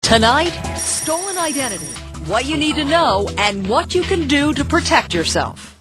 Tonight, stolen identity, what you need to know, and what you can do to protect yourself.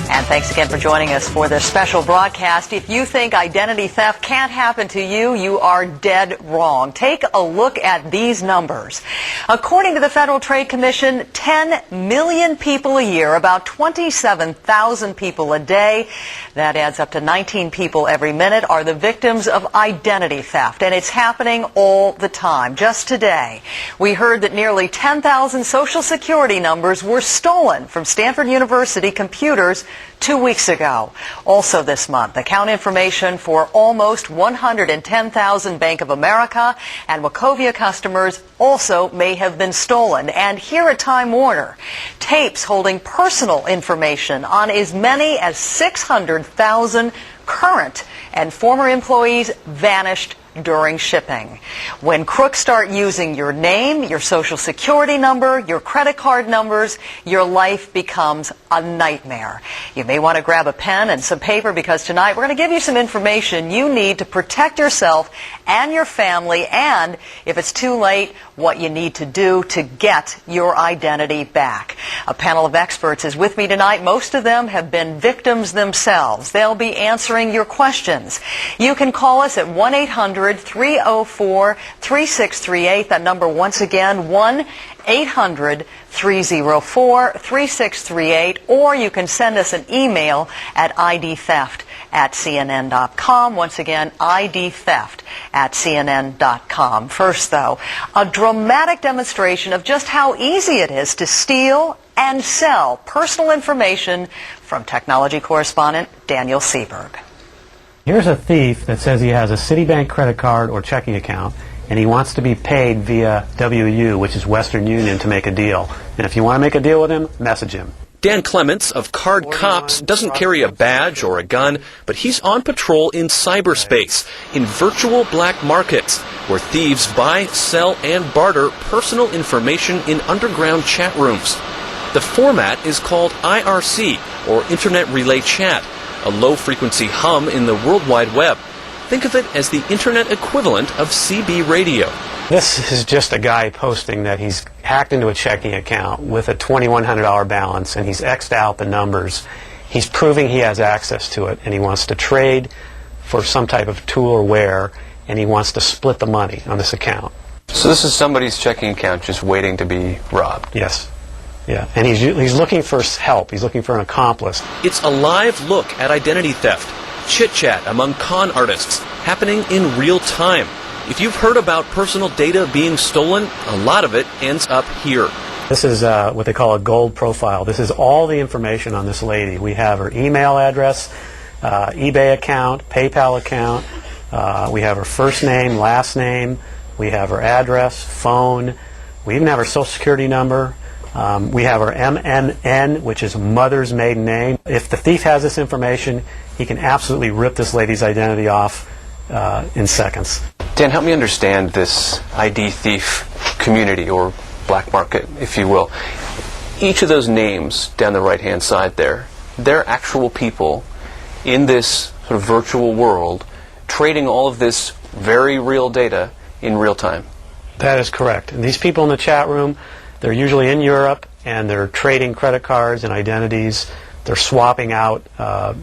And thanks again for joining us for this special broadcast. If you think identity theft can't happen to you, you are dead wrong. Take a look at these numbers. According to the Federal Trade Commission, 10 million people a year, about 27,000 people a day, that adds up to 19 people every minute, are the victims of identity theft. And it's happening all the time. Just today, we heard that nearly 10,000 Social Security numbers were stolen from Stanford University computers 2 weeks ago. Also this month, account information for almost 110,000 Bank of America and Wachovia customers also may have been stolen. And here at Time Warner, tapes holding personal information on as many as 600,000 current and former employees vanished during shipping. When crooks start using your name, your Social Security number, your credit card numbers, your life becomes a nightmare. You may want to grab a pen and some paper because tonight we're going to give you some information you need to protect yourself and your family, and if it's too late, what you need to do to get your identity back. A panel of experts is with me tonight. Most of them have been victims themselves. They'll be answering your questions. You can call us at 1-800-304-3638. That number once again, 1-800-304-3638, or you can send us an email at idtheft@cnn.com. Once again, idtheft@cnn.com. First, though, a dramatic demonstration of just how easy it is to steal and sell personal information from technology correspondent Daniel Seberg. Here's a thief that says he has a Citibank credit card or checking account, and he wants to be paid via WU, which is Western Union, to make a deal. And if you want to make a deal with him, message him. Dan Clements of Card Cops doesn't carry a badge or a gun, but he's on patrol in cyberspace, in virtual black markets, where thieves buy, sell, and barter personal information in underground chat rooms. The format is called IRC, or Internet Relay Chat, a low-frequency hum in the World Wide Web. Think of it as the Internet equivalent of CB radio. This is just a guy posting that he's hacked into a checking account with a $2,100 balance, and he's X'd out the numbers. He's proving he has access to it, and he wants to trade for some type of tool or ware, and he wants to split the money on this account. So this is somebody's checking account just waiting to be robbed? Yes. Yeah, and he's looking for help. He's looking for an accomplice. It's a live look at identity theft, chit-chat among con artists, happening in real time. If you've heard about personal data being stolen, a lot of it ends up here. This is what they call a gold profile. This is all the information on this lady. We have her email address, eBay account, PayPal account. We have her first name, last name. We have her address, phone. We even have her Social Security number. We have our MNN, which is mother's maiden name. If the thief has this information, he can absolutely rip this lady's identity off in seconds. Dan, help me understand this ID thief community, or black market, if you will. Each of those names down the right-hand side there, they're actual people in this sort of virtual world trading all of this very real data in real time. That is correct. And these people in the chat room, they're usually in Europe, and they're trading credit cards and identities. They're swapping out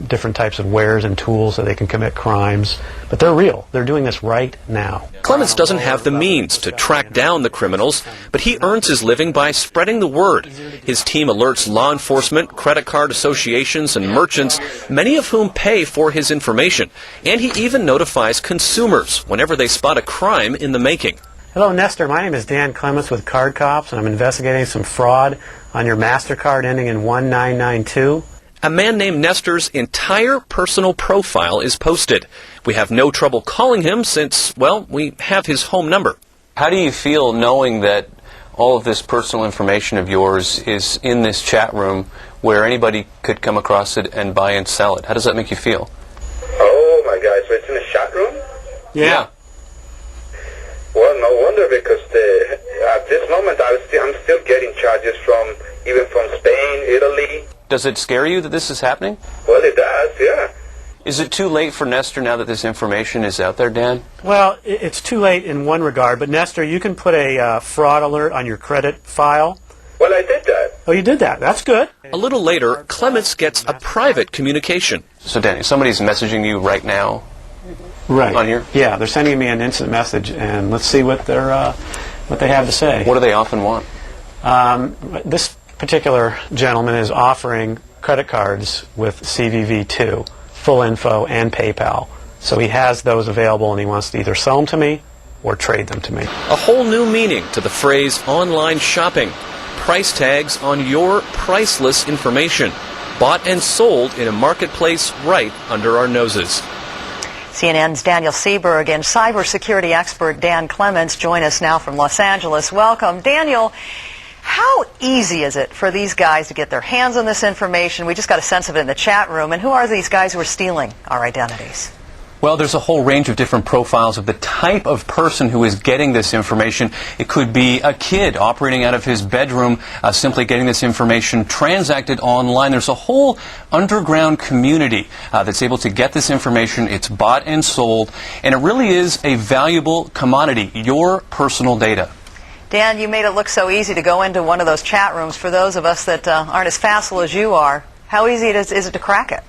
different types of wares and tools so they can commit crimes. But they're real. They're doing this right now. Clements doesn't have the means to track down the criminals, but he earns his living by spreading the word. His team alerts law enforcement, credit card associations, and merchants, many of whom pay for his information. And he even notifies consumers whenever they spot a crime in the making. Hello, Nestor. My name is Dan Clements with Card Cops, and I'm investigating some fraud on your MasterCard ending in 1992. A man named Nestor's entire personal profile is posted. We have no trouble calling him since, well, we have his home number. How do you feel knowing that all of this personal information of yours is in this chat room where anybody could come across it and buy and sell it? How does that make you feel? Oh my God, so it's in a chat room? Yeah. Well, no wonder, because at this moment I'm still getting charges even from Spain, Italy. Does it scare you that this is happening? Well, it does, yeah. Is it too late for Nestor now that this information is out there, Dan? Well, it's too late in one regard, but Nestor, you can put a fraud alert on your credit file. Well, I did that. Oh, you did that. That's good. A little later, Clements gets a private communication. So, Danny, somebody's messaging you right now Right. on here? Yeah, they're sending me an instant message, and let's see what they have to say. What do they often want? This particular gentleman is offering credit cards with CVV2, full info, and PayPal. So he has those available, and he wants to either sell them to me or trade them to me. A whole new meaning to the phrase online shopping. Price tags on your priceless information. Bought and sold in a marketplace right under our noses. CNN's Daniel Seberg and cybersecurity expert Dan Clements join us now from Los Angeles. Welcome. Daniel, how easy is it for these guys to get their hands on this information? We just got a sense of it in the chat room. And who are these guys who are stealing our identities? Well, there's a whole range of different profiles of the type of person who is getting this information. It could be a kid operating out of his bedroom, simply getting this information transacted online. There's a whole underground community that's able to get this information. It's bought and sold, and it really is a valuable commodity, your personal data. Dan, you made it look so easy to go into one of those chat rooms. For those of us that aren't as facile as you are, how easy is it to crack it?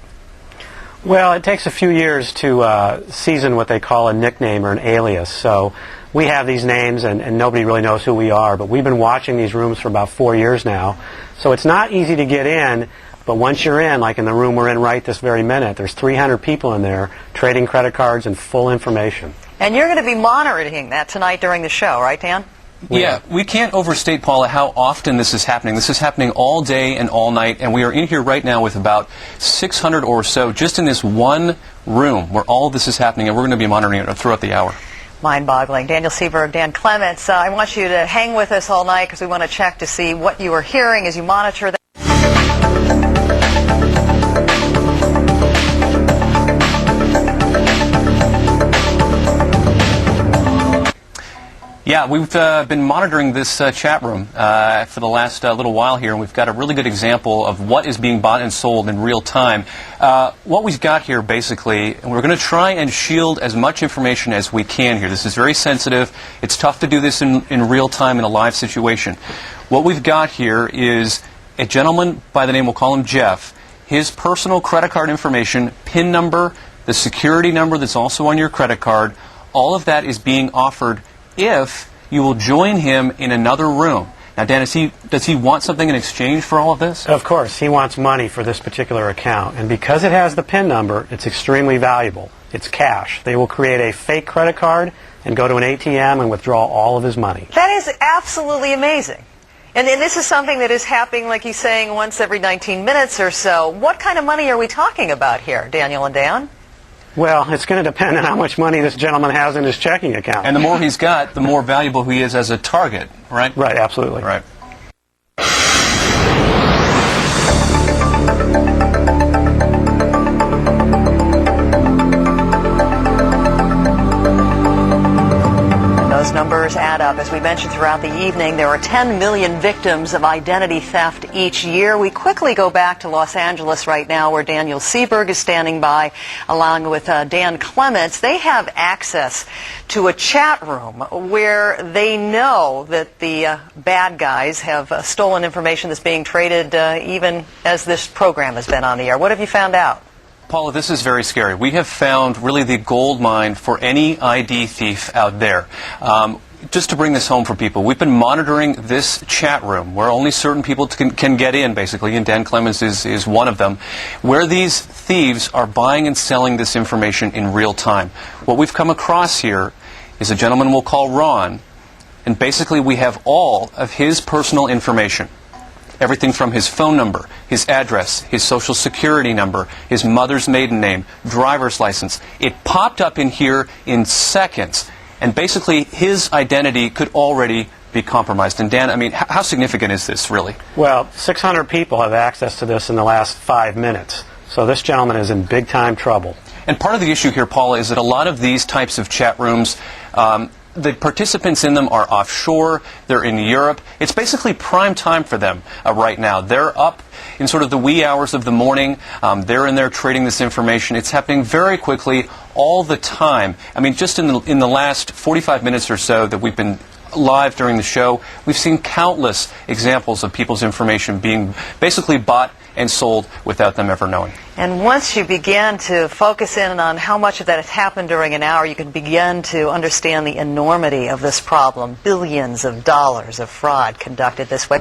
Well, it takes a few years to season what they call a nickname or an alias. So we have these names, and nobody really knows who we are. But we've been watching these rooms for about 4 years now. So it's not easy to get in. But once you're in, like in the room we're in right this very minute, there's 300 people in there trading credit cards and full information. And you're going to be monitoring that tonight during the show, right, Dan? Yeah, we can't overstate, Paula, how often this is happening. This is happening all day and all night, and we are in here right now with about 600 or so just in this one room where all of this is happening, and we're going to be monitoring it throughout the hour. Mind-boggling. Daniel Seberg, Dan Clements, I want you to hang with us all night because we want to check to see what you are hearing as you monitor that. Yeah, we've been monitoring this chat room for the last little while here, and we've got a really good example of what is being bought and sold in real time. What we've got here, basically, and we're going to try and shield as much information as we can here. This is very sensitive. It's tough to do this in real time in a live situation. What we've got here is a gentleman by the name, we'll call him Jeff, his personal credit card information, PIN number, the security number that's also on your credit card, all of that is being offered if you will join him in another room. Now, Dan, does he want something in exchange for all of this? Of course, he wants money for this particular account. And because it has the PIN number, it's extremely valuable. It's cash. They will create a fake credit card and go to an ATM and withdraw all of his money. That is absolutely amazing. And this is something that is happening, like he's saying, once every 19 minutes or so. What kind of money are we talking about here, Daniel and Dan? Well, it's going to depend on how much money this gentleman has in his checking account. And the more he's got, the more valuable he is as a target, right? Right, absolutely. Right. Those numbers add up. As we mentioned throughout the evening, there are 10 million victims of identity theft each year. We quickly go back to Los Angeles right now, where Daniel Seberg is standing by, along with Dan Clements. They have access to a chat room where they know that the bad guys have stolen information that's being traded even as this program has been on the air. What have you found out? Paula, this is very scary. We have found really the gold mine for any ID thief out there. Just to bring this home for people, we've been monitoring this chat room where only certain people can get in, basically, and Dan Clements is one of them, where these thieves are buying and selling this information in real time. What we've come across here is a gentleman we'll call Ron, and basically we have all of his personal information. Everything from his phone number, his address, his social security number, his mother's maiden name, driver's license. It popped up in here in seconds. And basically, his identity could already be compromised. And Dan, I mean, how significant is this, really? Well, 600 people have access to this in the last 5 minutes. So this gentleman is in big-time trouble. And part of the issue here, Paula, is that a lot of these types of chat rooms, the participants in them are offshore. They're in Europe. It's basically prime time for them right now. They're up in sort of the wee hours of the morning. They're in there trading this information. It's happening very quickly all the time. I mean, just in the last 45 minutes or so that we've been live during the show, we've seen countless examples of people's information being basically bought and sold without them ever knowing. And once you begin to focus in on how much of that has happened during an hour, you can begin to understand the enormity of this problem. Billions of dollars of fraud conducted this way.